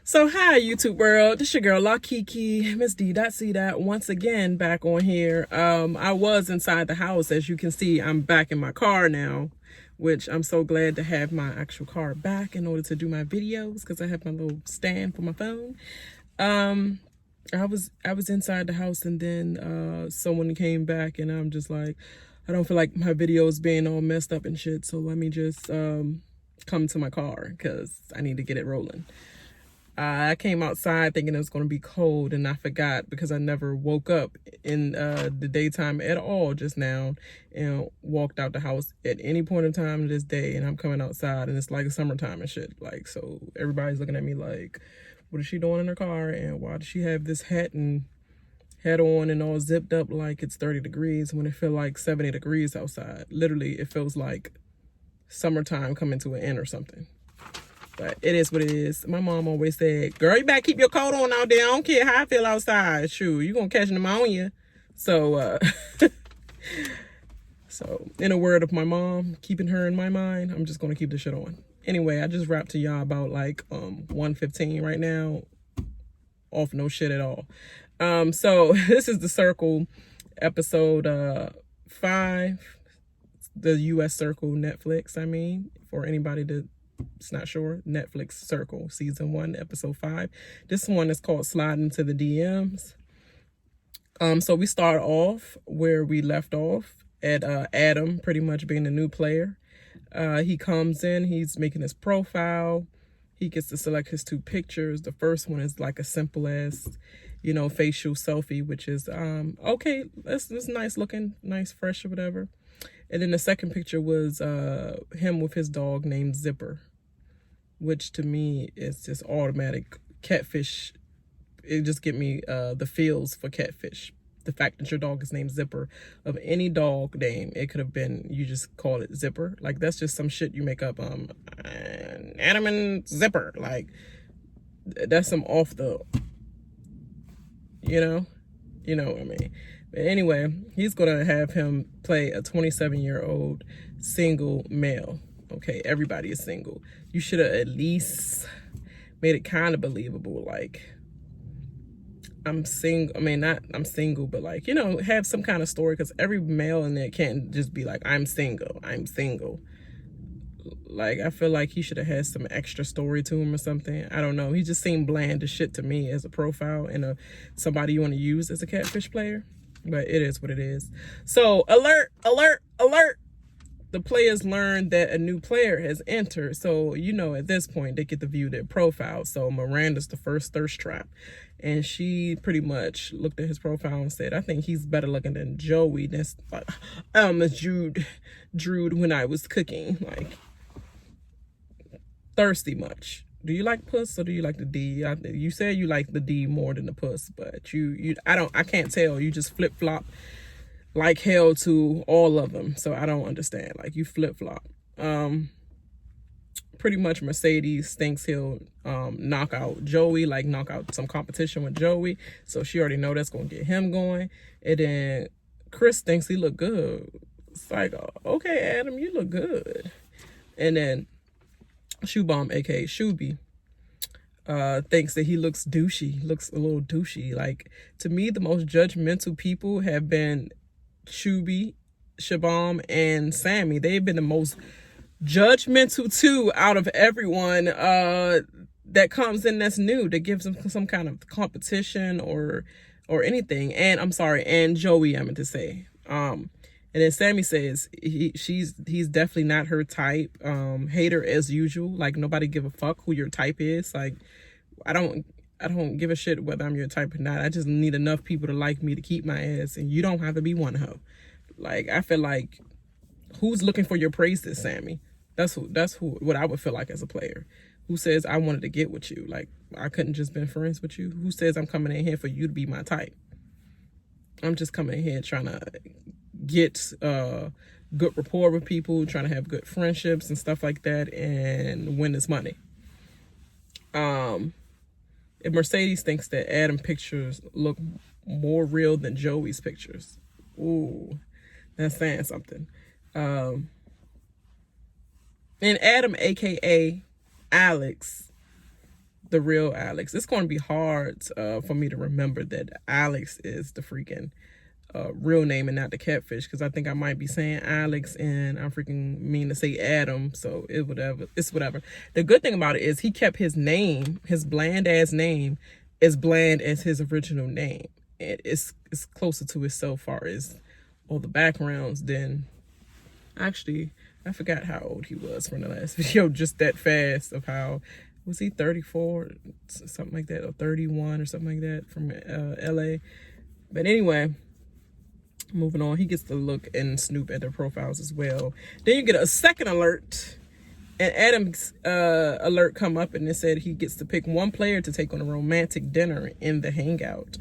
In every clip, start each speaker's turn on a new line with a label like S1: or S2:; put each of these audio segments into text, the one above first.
S1: So hi YouTube world, this your girl La Kiki, Miss D.C. once again back on here. I was inside the house. As you can see, I'm back in my car now, which I'm so glad to have my actual car back in order to do my videos, because I have my little stand for my phone. I was inside the house, and then someone came back, and I'm just like, I don't feel like my videos being all messed up and shit, so let me just come to my car because I need to get it rolling. I came outside thinking it was going to be cold, and I forgot because I never woke up in the daytime at all just now and walked out the house at any point in time this day, and I'm coming outside and it's like summertime and shit. Like, so everybody's looking at me like, what is she doing in her car, and why does she have this hat on and all zipped up like it's 30 degrees when it feels like 70 degrees outside. Literally, it feels like summertime coming to an end or something. But it is what it is. My mom always said, girl, you better keep your coat on out there. I don't care how I feel outside. Shoot, you gonna catch pneumonia. So, so in a word of my mom, keeping her in my mind, I'm just gonna keep the shit on. Anyway, I just rapped to y'all about like 1:15 right now. Off no shit at all. So this is the Circle episode 5. The US Circle Netflix, I mean, for anybody that's not sure, Netflix Circle season 1 episode 5. This one is called Slide Into the DMs. So we start off where we left off at Adam pretty much being the new player. He comes in, he's making his profile. He gets to select his 2 pictures. The first one is like a simple as, you know, facial selfie, which is okay, that's nice looking, nice, fresh or whatever. And then the second picture was him with his dog named Zipper, which to me is just automatic catfish. It just get me the feels for catfish. The fact that your dog is named Zipper. Of any dog name, it could have been, you just call it Zipper. Like, that's just some shit you make up. Adam and Zipper. Like, that's some off the, you know what I mean. But anyway, he's gonna have him play a 27-year-old single male. Okay, everybody is single. You should have at least made it kind of believable. Like, I'm single. I mean, not I'm single, but like, you know, have some kind of story, because every male in there can't just be like, I'm single. Like, I feel like he should have had some extra story to him or something. I don't know. He just seemed bland as shit to me as a profile and somebody you want to use as a catfish player. But it is what it is. So, alert, alert, alert. The players learn that a new player has entered. So, you know, at this point, they get to view their profile. So, Miranda's the first thirst trap. And she pretty much looked at his profile and said, I think he's better looking than Joey. That's like, Drude when I was cooking. Like, thirsty much. Do you like puss or do you like the D? You said you like the D more than the puss, but I can't tell. You just flip flop like hell to all of them. So I don't understand. Like, you flip flop. Pretty much Mercedes thinks he'll knock out Joey, like knock out some competition with Joey. So she already know that's gonna get him going. And then Chris thinks he look good. It's like, okay, Adam, you look good. And then Shoebomb, aka Shooby, thinks that he looks douchey, looks a little douchey. Like, to me, the most judgmental people have been Shooby, Shabam, and Sammy. They've been the most judgmental 2 out of everyone that comes in that's new, that gives them some kind of competition or anything. And I'm sorry, and Joey, I meant to say. And then Sammy says he's definitely not her type. Hater as usual. Like, nobody give a fuck who your type is. Like, I don't give a shit whether I'm your type or not. I just need enough people to like me to keep my ass, and you don't have to be one hoe. Like, I feel like, who's looking for your praises, Sammy? That's what I would feel like as a player. Who says I wanted to get with you? Like, I couldn't just been friends with you? Who says I'm coming in here for you to be my type? I'm just coming in here trying to get good rapport with people, trying to have good friendships and stuff like that, and win this money. And Mercedes thinks that Adam pictures look more real than Joey's pictures. Ooh, that's saying something. And Adam, aka Alex, the real Alex. It's going to be hard for me to remember that Alex is the freaking real name and not the catfish, because I think I might be saying Alex and I freaking mean to say Adam, so it's whatever. The good thing about it is he kept his name, his bland ass name, as bland as his original name. It's closer to it so far as all the backgrounds than actually. I forgot how old he was from the last video, just that fast, of how was he 34, something like that, or 31 or something like that, from LA. But anyway, moving on, he gets to look and snoop at their profiles as well. Then you get a second alert, and Adam's alert come up, and it said he gets to pick one player to take on a romantic dinner in the hangout.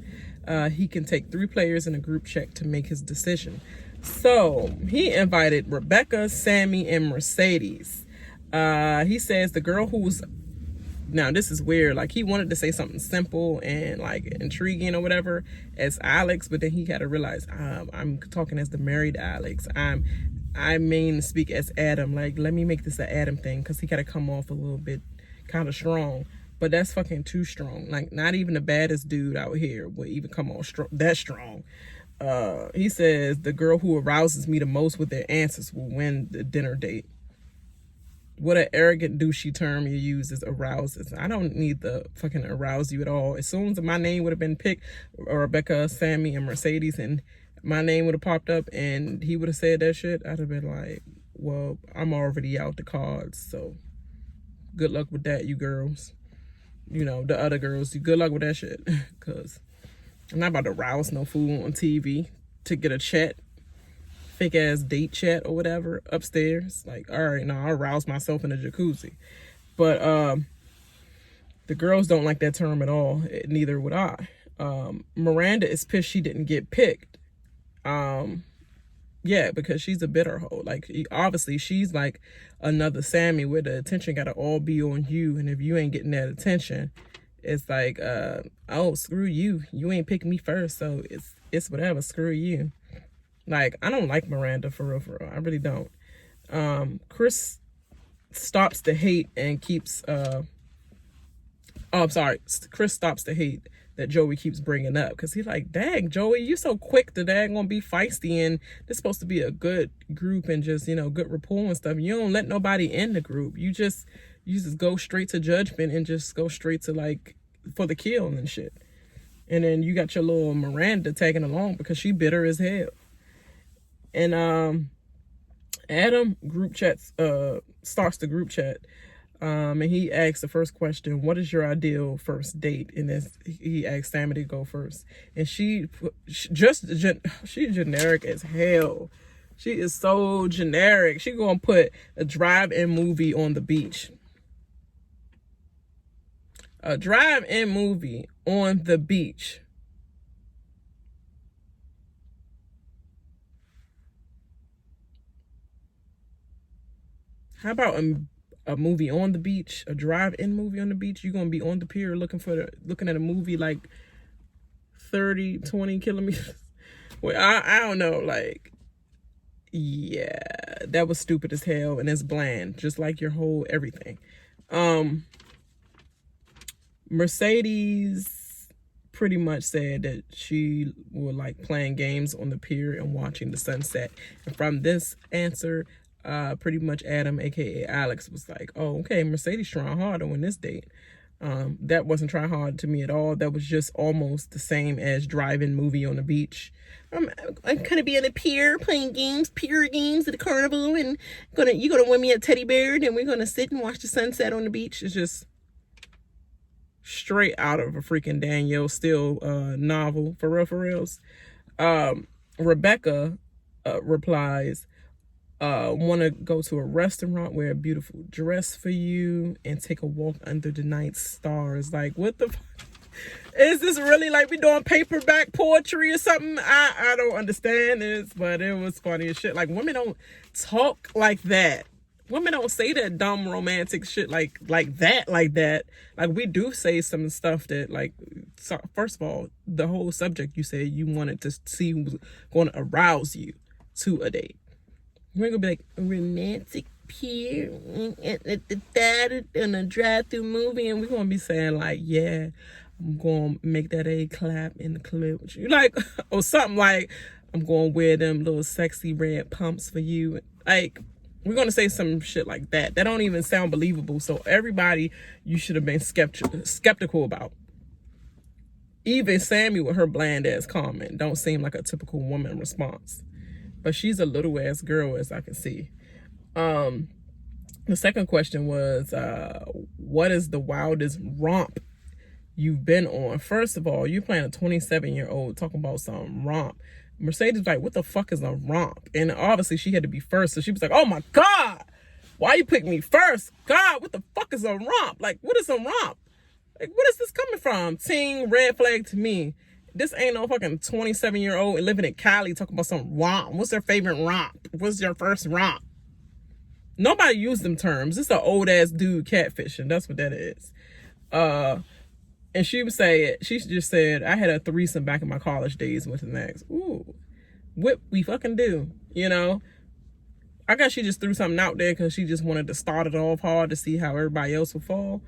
S1: He can take 3 players in a group chat to make his decision. So he invited Rebecca, Sammy, and Mercedes. He says the girl who's, now this is weird, like he wanted to say something simple and like intriguing or whatever as Alex, but then he had to realize I'm talking as the married Alex. I mean speak as Adam. Like, let me make this an Adam thing, because he got to come off a little bit kind of strong. But that's fucking too strong. Like, not even the baddest dude out here would even come on that strong. He says the girl who arouses me the most with their answers will win the dinner date. What an arrogant douchey term you use is arouses. I don't need to fucking arouse you at all. As soon as my name would have been picked, Rebecca, Sammy, and Mercedes, and my name would have popped up and he would have said that shit, I'd have been like, well, I'm already out the cards, so good luck with that, you girls. You know, the other girls, good luck with that shit. Because I'm not about to rouse no fool on TV to get a chat, fake ass date chat or whatever upstairs. Like, all right, now I'll rouse myself in a jacuzzi. But the girls don't like that term at all. Neither would I. Miranda is pissed she didn't get picked. Yeah, because she's a bitter hoe. Like, obviously she's like another Sammy, where the attention gotta all be on you, and if you ain't getting that attention, it's like, oh, screw you, you ain't picking me first, so it's whatever, screw you. Like, I don't like Miranda, for real, I really don't. Chris stops the hate and keeps Chris stops the hate that Joey keeps bringing up, because he's like, dang, Joey, you so quick to gonna be feisty, and this supposed to be a good group and just, you know, good rapport and stuff. You don't let nobody in the group. You just go straight to judgment and just go straight to, like, for the kill and shit. And then you got your little Miranda tagging along because she bitter as hell. And Adam group chats starts the group chat. And he asks the first question, what is your ideal first date? And then he asks Sammy to go first. And she's generic as hell. She is so generic. She gonna put a drive-in movie on the beach. A drive-in movie on the beach. How about a movie on the beach, a drive-in movie on the beach? You're gonna be on the pier looking at a movie like 20 kilometers. Well, I don't know, like, yeah, that was stupid as hell, and it's bland, just like your whole everything. Mercedes pretty much said that she would like playing games on the pier and watching the sunset. And from this answer, pretty much Adam, aka Alex, was like, oh, okay, Mercedes trying hard on this date. That wasn't trying hard to me at all. That was just almost the same as drive-in movie on the beach. I'm gonna be on the pier playing pier games at the carnival, and you're gonna win me a teddy bear, and then we're gonna sit and watch the sunset on the beach. It's just straight out of a freaking Danielle Steele novel, for reals. Rebecca replies, want to go to a restaurant, wear a beautiful dress for you, and take a walk under the night stars. Like, what the fuck? Is this really like we doing paperback poetry or something? I don't understand this, but it was funny as shit. Like, women don't talk like that. Women don't say that dumb romantic shit like that. Like, we do say some stuff that, like, so, first of all, the whole subject, you said you wanted to see who was going to arouse you to a date. You ain't gonna be like, romantic here at the theater in a drive-through movie, and we're gonna be saying like, yeah, I'm gonna make that A clap in the clip with you, like, or something like, I'm gonna wear them little sexy red pumps for you. Like, we're gonna say some shit like that. That don't even sound believable. So everybody, you should have been skeptical about. Even Sammy with her bland ass comment don't seem like a typical woman response. But she's a little ass girl, as I can see. The second question was, what is the wildest romp you've been on? First of all, you playing a 27-year-old talking about some romp. Mercedes was like, what the fuck is a romp? And obviously she had to be first, so she was like, oh my God, why you pick me first? God, what the fuck is a romp? Like, what is a romp? Like, what is this coming from? Teen, red flag to me. This ain't no fucking 27-year-old living in Cali talking about some romp. What's their favorite romp? What's your first romp? Nobody used them terms. This is an old ass dude catfishing. That's what that is. And she just said, I had a threesome back in my college days with an ex. Ooh, what we fucking do, you know? I guess she just threw something out there because she just wanted to start it off hard to see how everybody else would fall.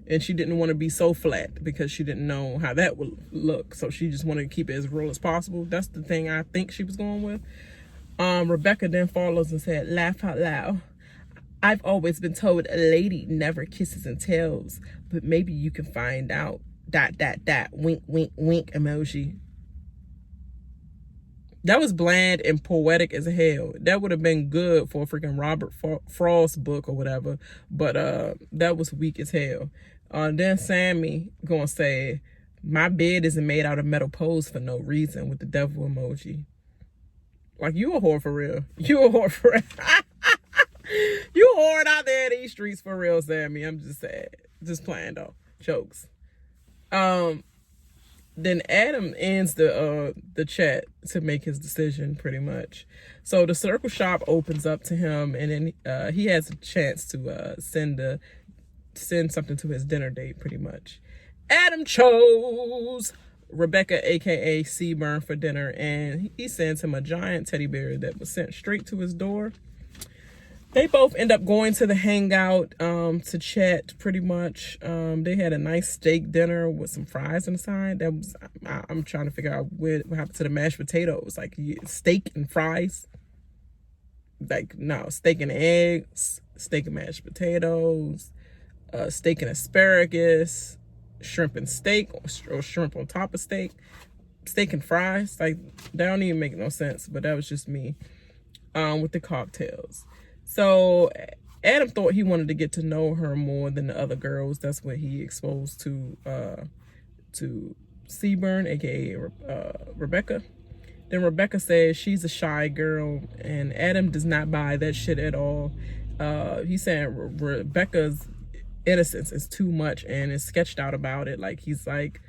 S1: And she didn't want to be so flat because she didn't know how that would look. So she just wanted to keep it as real as possible. That's the thing I think she was going with. Rebecca then follows and said, laugh out loud. I've always been told a lady never kisses and tells, but maybe you can find out. ... Wink, wink, wink emoji. That was bland and poetic as hell. That would have been good for a freaking Robert Frost book or whatever. But that was weak as hell. Then Sammy gonna say, my bed isn't made out of metal poles for no reason, with the devil emoji. Like, you a whore for real. You a whore for real. You a whore out there in these streets for real, Sammy. I'm just sad. Just playing though. Jokes. Then Adam ends the chat to make his decision pretty much. So the circle shop opens up to him, and then he has a chance to send something to his dinner date pretty much. Adam chose Rebecca, aka Seaburn, for dinner, and he sends him a giant teddy bear that was sent straight to his door. They both end up going to the hangout to chat pretty much. They had a nice steak dinner with some fries on the side. That was, I'm trying to figure out what happened to the mashed potatoes. Like, steak and fries. Like, no, steak and eggs, steak and mashed potatoes, steak and asparagus, shrimp and steak, or shrimp on top of steak, steak and fries. Like, that don't even make no sense, but that was just me with the cocktails. So Adam thought he wanted to get to know her more than the other girls. That's what he exposed to Seaburn, aka Rebecca. Then Rebecca says she's a shy girl, and Adam does not buy that shit at all. He's saying Rebecca's innocence is too much and is sketched out about it. Like, he's like,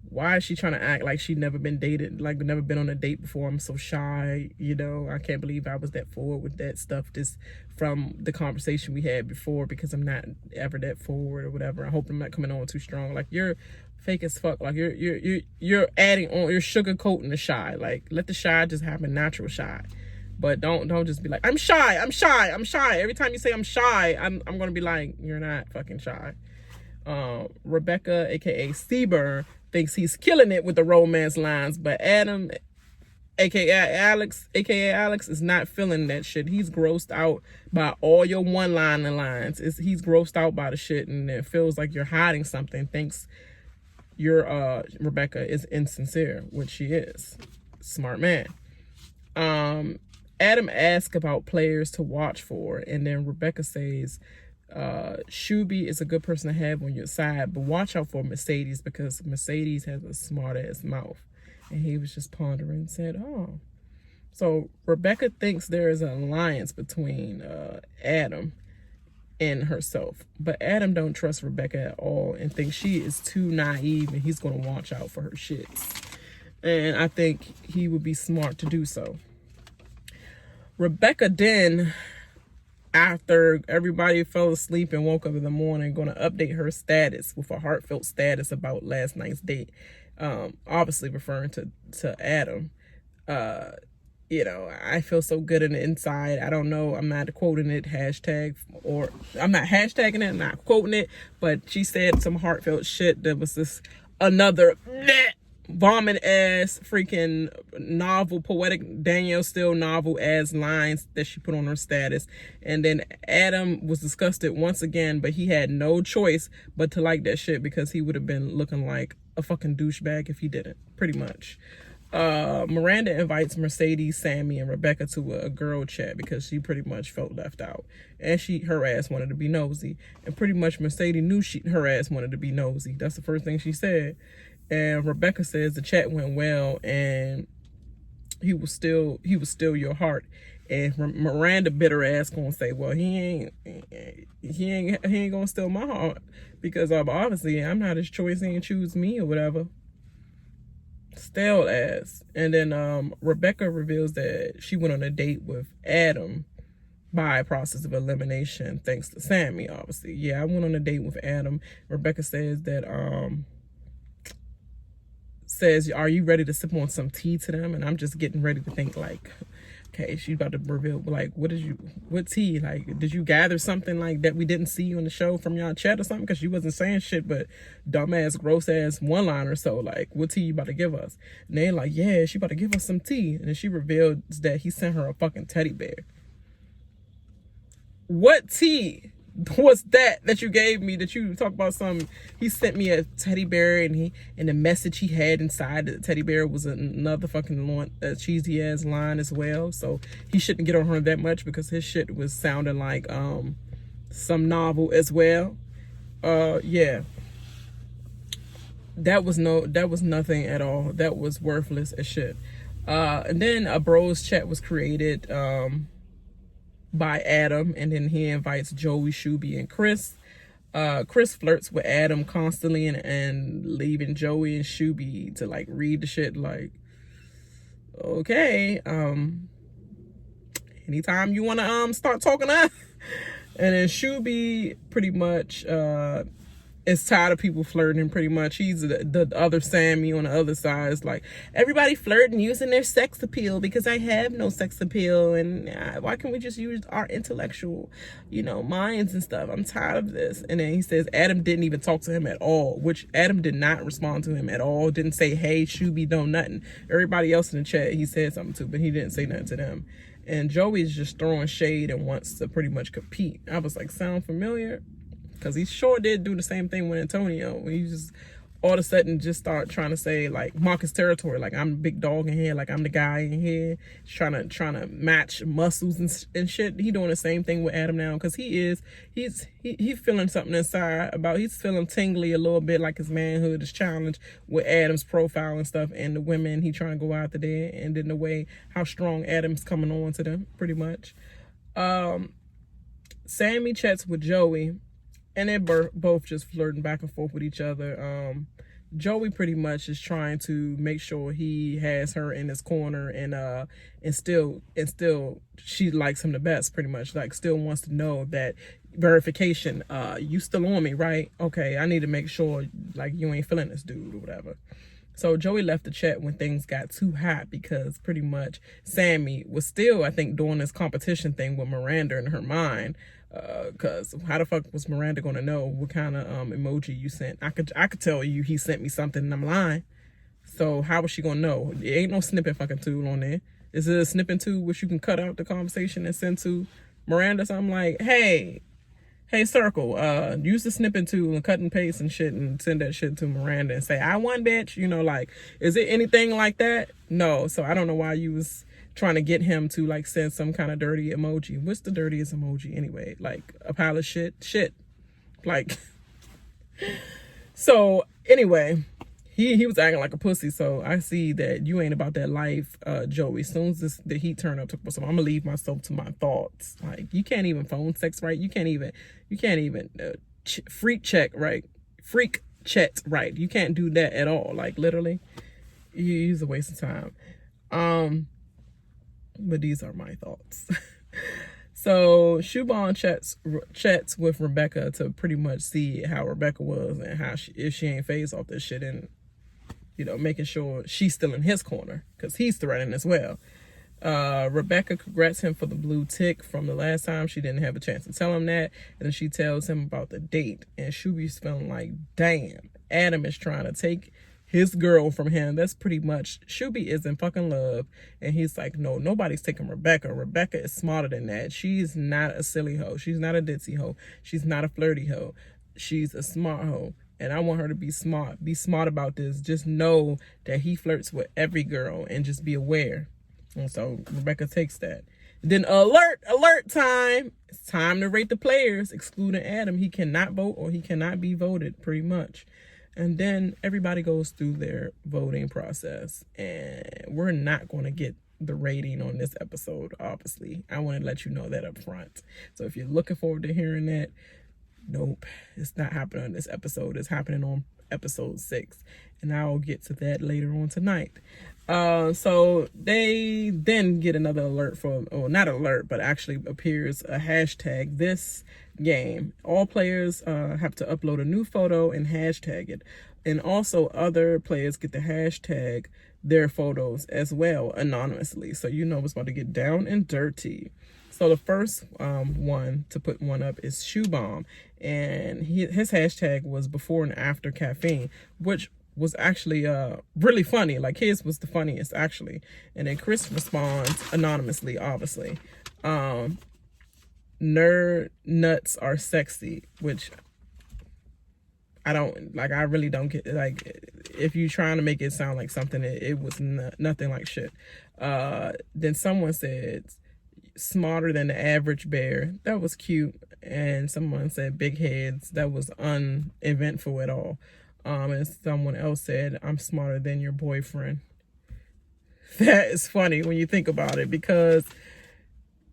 S1: why is she trying to act like she'd never been dated, like never been on a date before? I'm so shy, you know. I can't believe I was that forward with that stuff just from the conversation we had before, because I'm not ever that forward or whatever. I hope I'm not coming on too strong. Like, you're fake as fuck. Like, you're adding on, you're sugarcoating the shy. Like, let the shy just happen, natural shy. But don't just be like, I'm shy. Every time you say I'm shy, I'm gonna be like, you're not fucking shy. Rebecca, aka Seaburn, thinks he's killing it with the romance lines, but Adam, aka Alex, is not feeling that shit. He's grossed out by all your one-liner lines. He's grossed out by the shit, and it feels like you're hiding something. Thinks your Rebecca is insincere, which she is. Smart man. Adam asks about players to watch for, and then Rebecca says, Shuby is a good person to have on your side, but watch out for Mercedes, because Mercedes has a smart ass mouth. And he was just pondering and said, oh. So Rebecca thinks there is an alliance between Adam and herself, but Adam don't trust Rebecca at all and thinks she is too naive, and he's going to watch out for her shits. And I think he would be smart to do so. Rebecca then, after everybody fell asleep and woke up in the morning, going to update her status with a heartfelt status about last night's date, obviously referring to Adam. you know, I feel so good in the inside. I don't know. I'm not quoting it, hashtag, or I'm not hashtagging it, I'm not quoting it, but she said some heartfelt shit that was this another vomit ass freaking novel, poetic Danielle Steele novel ass lines that she put on her status. And then Adam was disgusted once again, but he had no choice but to like that shit because he would have been looking like a fucking douchebag if he didn't, pretty much. Miranda invites Mercedes, Sammy, and Rebecca to a girl chat because she pretty much felt left out, and her ass wanted to be nosy, and pretty much Mercedes knew her ass wanted to be nosy. That's the first thing she said. And Rebecca says the chat went well, and he was still your heart. And Miranda bitter ass gonna say, well, he ain't gonna steal my heart because obviously I'm not his choice. He ain't choose me or whatever. Stale ass. And then Rebecca reveals that she went on a date with Adam by process of elimination thanks to Sammy, obviously. Yeah, I went on a date with Adam. Rebecca says that are you ready to sip on some tea to them? And I'm just getting ready to think like, okay, she's about to reveal like, what tea? Like, did you gather something like that we didn't see on the show from y'all chat or something? Because she wasn't saying shit but dumbass, gross ass one liner. So like, what tea you about to give us? And they're like, yeah, she about to give us some tea. And then she reveals that he sent her a fucking teddy bear. What tea was that you gave me, that you talk about some? He sent me a teddy bear, and the message he had inside the teddy bear was another fucking cheesy ass line as well. So he shouldn't get on her that much because his shit was sounding like some novel as well. Yeah, that was nothing at all. That was worthless as shit. And then a bros chat was created by Adam, and then he invites Joey, Shuby, and Chris. Chris flirts with Adam constantly and leaving Joey and Shuby to like read the shit like, okay, anytime you want to start talking to us. And then Shuby pretty much is tired of people flirting, pretty much. He's the other Sammy on the other side. It's like, everybody flirting using their sex appeal because I have no sex appeal, and why can't we just use our intellectual, minds and stuff? I'm tired of this. And then he says Adam didn't even talk to him at all, which Adam did not respond to him at all. Didn't say, hey, Shuby, don't nothing. Everybody else in the chat he said something to, but he didn't say nothing to them. And Joey's just throwing shade and wants to pretty much compete. I was like, sound familiar? Because he sure did do the same thing with Antonio. He just all of a sudden just start trying to say like Marcus territory, like I'm the big dog in here, like I'm the guy in here, trying to match muscles and shit. He doing the same thing with Adam now because he's feeling something inside he's feeling tingly a little bit, like his manhood is challenged with Adam's profile and stuff, and the women he trying to go after there, and then the way how strong Adam's coming on to them, pretty much. Sammy chats with Joey. And they're both just flirting back and forth with each other. Joey pretty much is trying to make sure he has her in his corner, and still she likes him the best, pretty much. Like, still wants to know that verification. You still on me, right? Okay, I need to make sure like you ain't feeling this dude or whatever. So Joey left the chat when things got too hot because pretty much Sammy was still, I think, doing this competition thing with Miranda in her mind. Because how the fuck was Miranda gonna know what kind of emoji you sent? I could tell you he sent me something and I'm lying. So how was she gonna know? There ain't no snipping fucking tool on there. Is it a snipping tool which you can cut out the conversation and send to Miranda? So I'm like, hey Circle, use the snipping tool and cut and paste and shit and send that shit to Miranda and say, I won, bitch. Like, is it anything like that? No. So I don't know why you was trying to get him to like send some kind of dirty emoji. What's the dirtiest emoji anyway? Like a pile of shit. Like, so anyway, he was acting like a pussy. So I see that you ain't about that life, Joey. As soon as the heat turn up, I'm gonna leave myself to my thoughts. Like, you can't even phone sex right. You can't even freak chat right. You can't do that at all. Like, literally, you's a waste of time. But these are my thoughts. So Shubon chats with Rebecca to pretty much see how Rebecca was and how if she ain't phased off this shit, and making sure she's still in his corner because he's threatening as well. Rebecca congrats him for the blue tick from the last time. She didn't have a chance to tell him that. And then she tells him about the date. And Shuby's feeling like, damn, Adam is trying to take his girl from him. That's pretty much, Shuby is in fucking love. And he's like, no, nobody's taking Rebecca. Rebecca is smarter than that. She's not a silly hoe. She's not a ditzy hoe. She's not a flirty hoe. She's a smart hoe. And I want her to be smart. Be smart about this. Just know that he flirts with every girl and just be aware. And so Rebecca takes that. Then alert time. It's time to rate the players, excluding Adam. He cannot vote or he cannot be voted, pretty much. And then everybody goes through their voting process. And we're not going to get the rating on this episode, obviously. I want to let you know that up front. So if you're looking forward to hearing that, nope, it's not happening on this episode. It's happening on episode 6. And I'll get to that later on tonight. So they then get another alert from, or not alert, but actually appears a hashtag this game. All players have to upload a new photo and hashtag it. And also other players get to hashtag their photos as well anonymously. So you know it's about to get down and dirty. So the first one to put one up is Shoe Bomb. And his hashtag was before and after caffeine, which was actually really funny. Like his was the funniest actually. And then Chris responds anonymously, obviously. Nerd nuts are sexy, which I don't like. I really don't get, like, if you're trying to make it sound like something, it was nothing like shit. Then someone said smarter than the average bear. That was cute. And someone said big heads. That was uneventful at all. And someone else said, I'm smarter than your boyfriend. That is funny when you think about it, because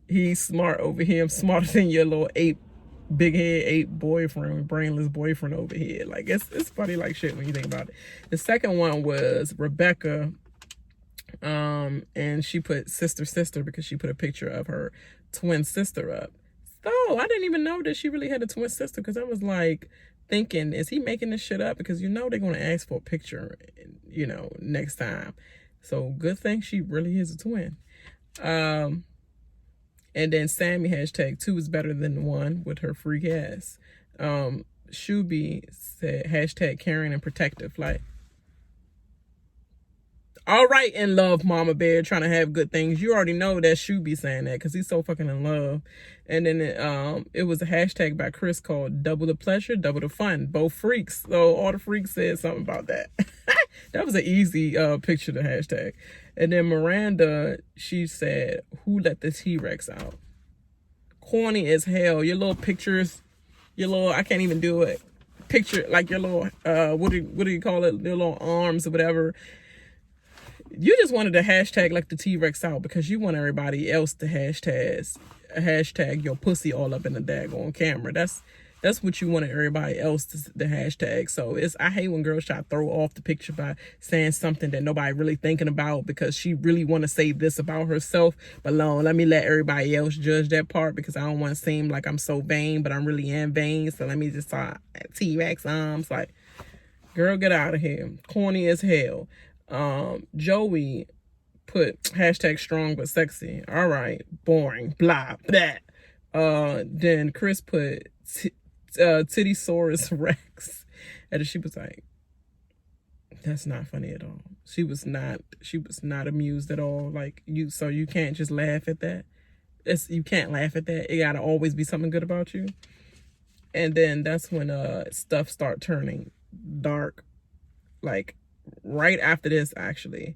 S1: he's smart over here. I'm smarter than your little big head ape boyfriend, brainless boyfriend over here. Like, it's funny like shit when you think about it. The second one was Rebecca. And she put sister because she put a picture of her twin sister up. So I didn't even know that she really had a twin sister, because I was like thinking, is he making this shit up? Because you know they're going to ask for a picture, you know, next time. So good thing she really is a twin. And then Sammy hashtag 2 is better than 1 with her freak ass. Shuby said hashtag caring and protective. Like, all right, in love, Mama Bear, trying to have good things. You already know that Shuby saying that because he's so fucking in love. And then it was a hashtag by Chris called double the pleasure, double the fun. Both freaks. So all the freaks said something about that. That was an easy picture to hashtag. And then Miranda, she said, who let the T-Rex out? Corny as hell. Your little pictures, your little, I can't even do it. Picture, like your little, what do you call it? Your little arms or whatever. You just wanted to hashtag like the T-Rex out because you want everybody else to hashtag your pussy all up in the daggone camera. That's what you wanted everybody else to hashtag. So I hate when girls try to throw off the picture by saying something that nobody really thinking about because she really want to say this about herself. But let me let everybody else judge that part, because I don't want to seem like I'm so vain, but I'm really am vain. So let me just talk T-Rex arms. Like, girl, get out of here. Corny as hell. Joey put hashtag strong but sexy. All right, boring, blah, blah. Then Chris put Tittysaurus Rex. And she was like, that's not funny at all. She was not amused at all. Like, so you can't just laugh at that. You can't laugh at that. It gotta always be something good about you. And then that's when stuff start turning dark. Like, right after this, actually,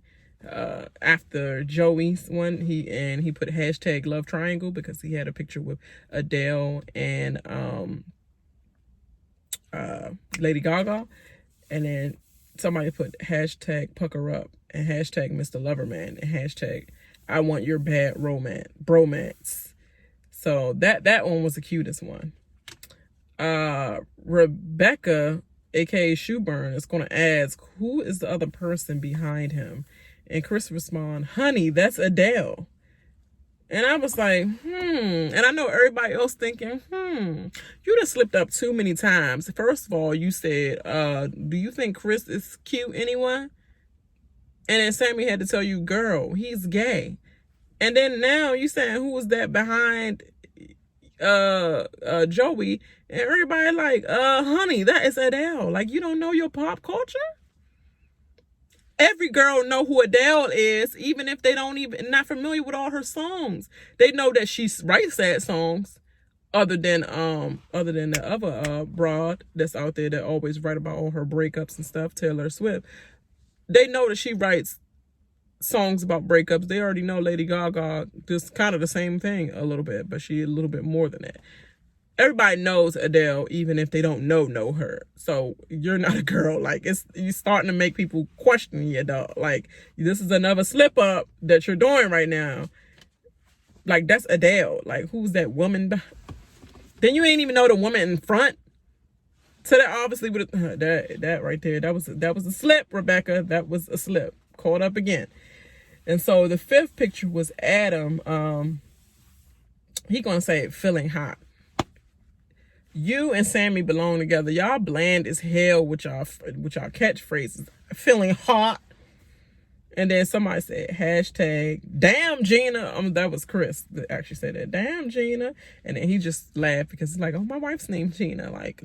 S1: after Joey's one, he put hashtag love triangle because he had a picture with Adele and Lady Gaga. And then somebody put hashtag pucker up and hashtag Mr. Loverman and hashtag I want your bad bromance. So that one was the cutest one. Rebecca, aka Shoeburn, is going to ask, who is the other person behind him? And Chris respond, honey, that's Adele. And I was like, And I know everybody else thinking, you done slipped up too many times. First of all, you said, do you think Chris is cute anyway? And then Sammy had to tell you, girl, he's gay. And then now you saying who was that behind Joey, and everybody like, honey, that is Adele. Like, you don't know your pop culture? Every girl know who Adele is, even if they don't even not familiar with all her songs. They know that she writes sad songs, other than the other broad that's out there that always write about all her breakups and stuff, Taylor Swift. They know that she writes songs about breakups. They already know Lady Gaga just kind of the same thing a little bit, but she a little bit more than that. Everybody knows Adele, even if they don't know her. So you're not a girl. Like, you're starting to make people question you, dog. Like, this is another slip up that you're doing right now. Like, that's Adele. Like, who's that woman? Then you ain't even know the woman in front. So that obviously would that right there. That was a slip, Rebecca. That was a slip. Caught up again. And so the fifth picture was Adam. He gonna say feeling hot. You and Sammy belong together. Y'all bland as hell with y'all catchphrases. Feeling hot. And then somebody said hashtag damn Gina. That was Chris that actually said that. Damn Gina. And then he just laughed because it's like, oh, my wife's named Gina. Like,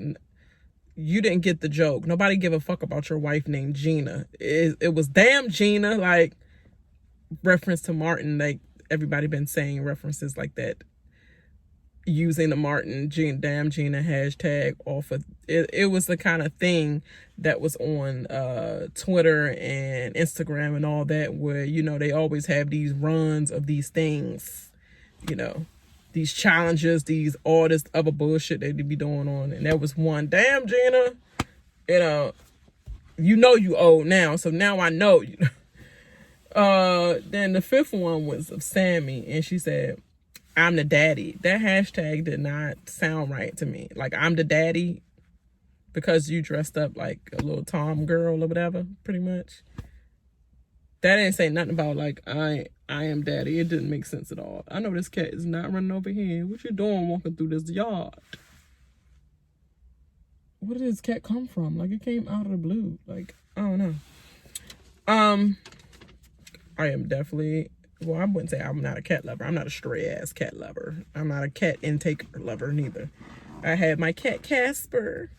S1: you didn't get the joke. Nobody give a fuck about your wife named Gina. It was damn Gina, like reference to Martin. Like, everybody been saying references like that, using the Martin damn Gina hashtag off of it. It was the kind of thing that was on Twitter and Instagram and all that, where, you know, they always have these runs of these things, you know, these challenges, these all this other bullshit they be doing on. And that was one. Damn Gina, you know you old now, so now I know you. Then the fifth one was of Sammy, and she said, I'm the daddy. That hashtag did not sound right to me. Like, I'm the daddy because you dressed up like a little Tom girl or whatever, pretty much. That didn't say nothing about, like, I am daddy. It didn't make sense at all. I know this cat is not running over here. What you doing walking through this yard? Where did this cat come from? Like, it came out of the blue. Like, I don't know. I am definitely... Well, I wouldn't say I'm not a cat lover. I'm not a stray-ass cat lover. I'm not a cat intake lover, neither. I had my cat Casper.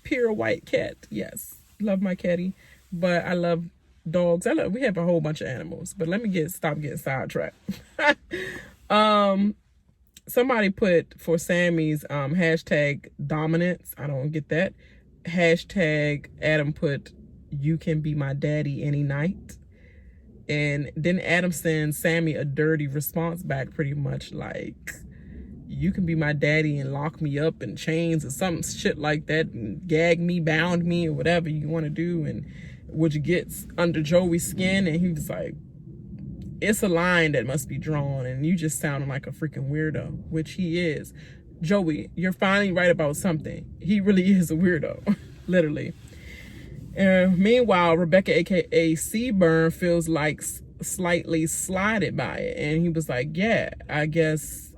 S1: Pure white cat. Yes. Love my catty. But I love dogs. We have a whole bunch of animals. But let me stop getting sidetracked. Somebody put for Sammy's hashtag dominance. I don't get that. Hashtag Adam put, you can be my daddy any night. And then Adam sends Sammy a dirty response back, pretty much like, you can be my daddy and lock me up in chains or some shit like that, and gag me, bound me, or whatever you want to do, and which gets under Joey's skin. And he was like, it's a line that must be drawn, and you just sounding like a freaking weirdo, which he is. Joey, you're finally right about something. He really is a weirdo, literally. Meanwhile, Rebecca, aka Seaburn, feels like slightly slighted by it, and he was like, yeah, I guess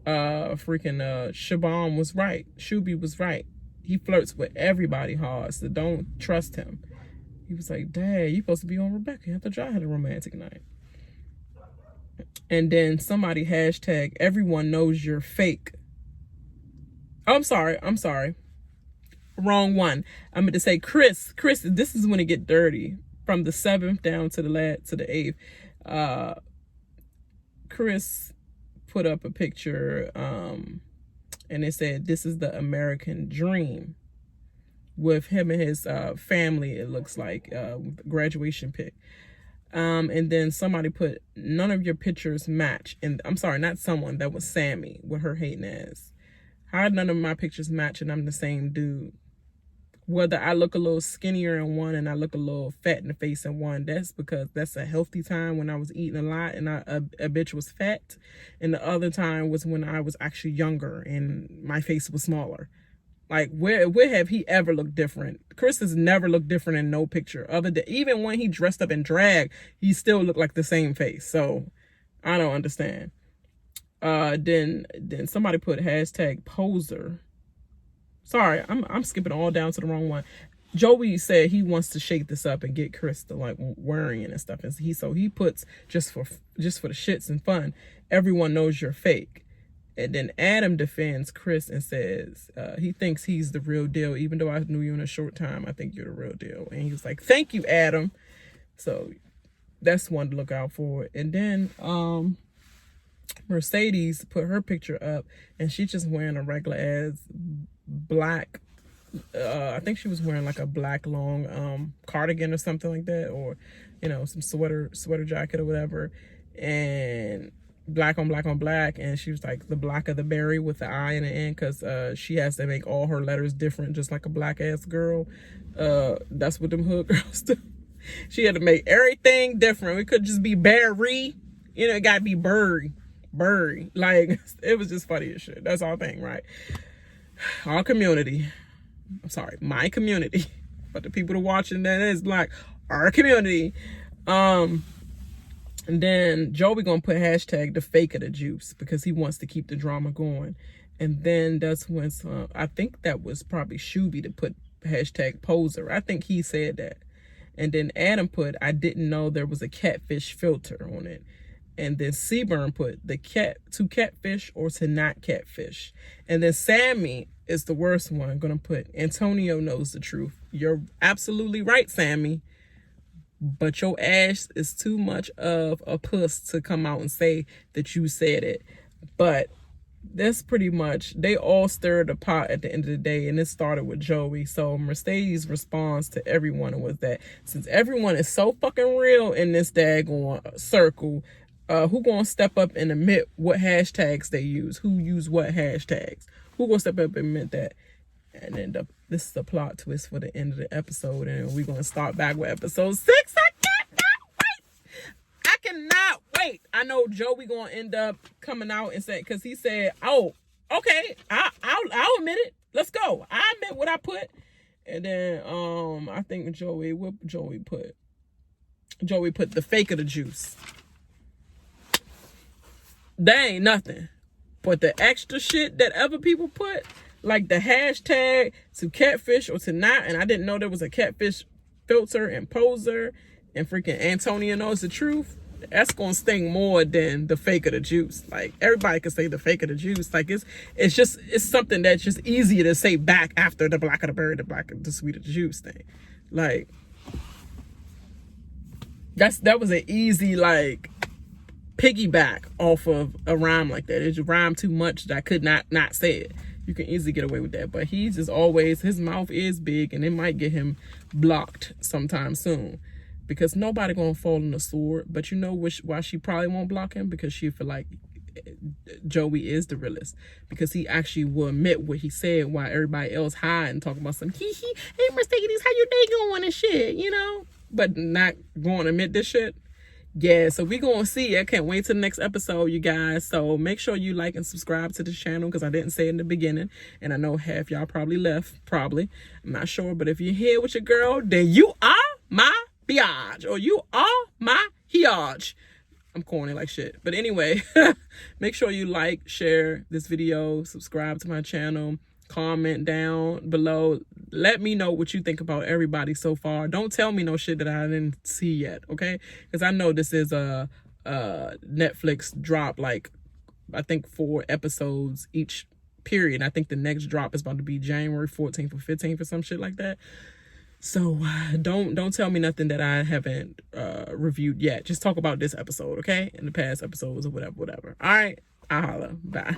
S1: Shabam was right. Shuby was right. He flirts with everybody hard, so don't trust him. He was like, dad, you supposed to be on Rebecca. I thought y'all had a romantic night. And then somebody hashtag, everyone knows you're fake. Oh, I'm sorry. Wrong one. I meant to say Chris, this is when it get dirty. From the 7th down to the 8th. Chris put up a picture, and it said, this is the American dream. With him and his family, it looks like, graduation pic. And then somebody put, none of your pictures match. And I'm sorry, not someone, that was Sammy with her hating ass. How did none of my pictures match and I'm the same dude? Whether I look a little skinnier in one and I look a little fat in the face in one, that's because that's a healthy time when I was eating a lot and a bitch was fat. And the other time was when I was actually younger and my face was smaller. Like, where have he ever looked different? Chris has never looked different in no picture. Other than, even when he dressed up in drag, he still looked like the same face. So, I don't understand. Then somebody put hashtag poser. Sorry, I'm skipping all down to the wrong one. Joey said he wants to shake this up and get Chris to like wearing it and stuff. And he puts just for the shits and fun, everyone knows you're fake. And then Adam defends Chris and says he thinks he's the real deal, even though I knew you in a short time. I think you're the real deal. And he was like, "Thank you, Adam." So that's one to look out for. And then Mercedes put her picture up, and she's just wearing a regular ass black. I think she was wearing like a black long cardigan or something like that, or some sweater jacket or whatever, and black on black on black. And she was like the black of the berry with the I in the end, because she has to make all her letters different, just like a black ass girl. That's what them hood girls do. She had to make everything different. It could just be berry, it gotta be Burry. Like, it was just funny as shit. That's our thing, right? Our community, I'm sorry, my community, but the people that are watching that is black, our community. And then Joey gonna put hashtag the fake of the juice, because he wants to keep the drama going. And then that's when I think that was probably Shuby to put hashtag poser. I think he said that. And then Adam put, I didn't know there was a catfish filter on it. And then Seaburn put to catfish or to not catfish. And then Sammy is the worst one, gonna put Antonio knows the truth. You're absolutely right, Sammy. But your ass is too much of a puss to come out and say that you said it. But that's pretty much, they all stirred the pot at the end of the day, and it started with Joey. So Mercedes' response to everyone was that since everyone is so fucking real in this daggone circle, who gonna step up and admit what hashtags they use? Who use what hashtags? Who gonna step up and admit that? And then this is the plot twist for the end of the episode, and we're gonna start back with episode 6. I cannot wait. I know Joey gonna end up coming out and say, because he said, "Oh, okay, I'll admit it. Let's go. I admit what I put." And then I think Joey put the fake of the juice. That ain't nothing. But the extra shit that other people put, like the hashtag to catfish or to not, and I didn't know there was a catfish filter and poser, and freaking Antonio knows the truth, that's gonna sting more than the fake of the juice. Like, everybody can say the fake of the juice. Like, it's something that's just easier to say back after the black of the berry, the sweet of the juice thing. Like, that was an easy, like, piggyback off of a rhyme like that. It just rhymed too much that I could not say it. You can easily get away with that. But he's just always, his mouth is big, and it might get him blocked sometime soon, because nobody gonna fall in the sword. But you know why she probably won't block him? Because she feel like Joey is the realest, because he actually will admit what he said while everybody else hide and talk about some hey Mercedes, how your day going and shit, but not going to admit this shit. Yeah, so we gonna see. I can't wait till the next episode, you guys. So make sure you like and subscribe to this channel, because I didn't say it in the beginning, and I know half y'all probably left. I'm not sure, but if you're here with your girl, then you are my biatch, or you are my hiatch. I'm corny like shit, but anyway, make sure you like, share this video, subscribe to my channel, comment down below. Let me know what you think about everybody so far. Don't tell me no shit that I didn't see yet, okay? Because I know this is a Netflix drop, like I think 4 episodes each period. I think the next drop is about to be January 14th or 15th or some shit like that. So don't tell me nothing that I haven't reviewed yet. Just talk about this episode, okay? And the past episodes or whatever. All right, I'll holla. Bye.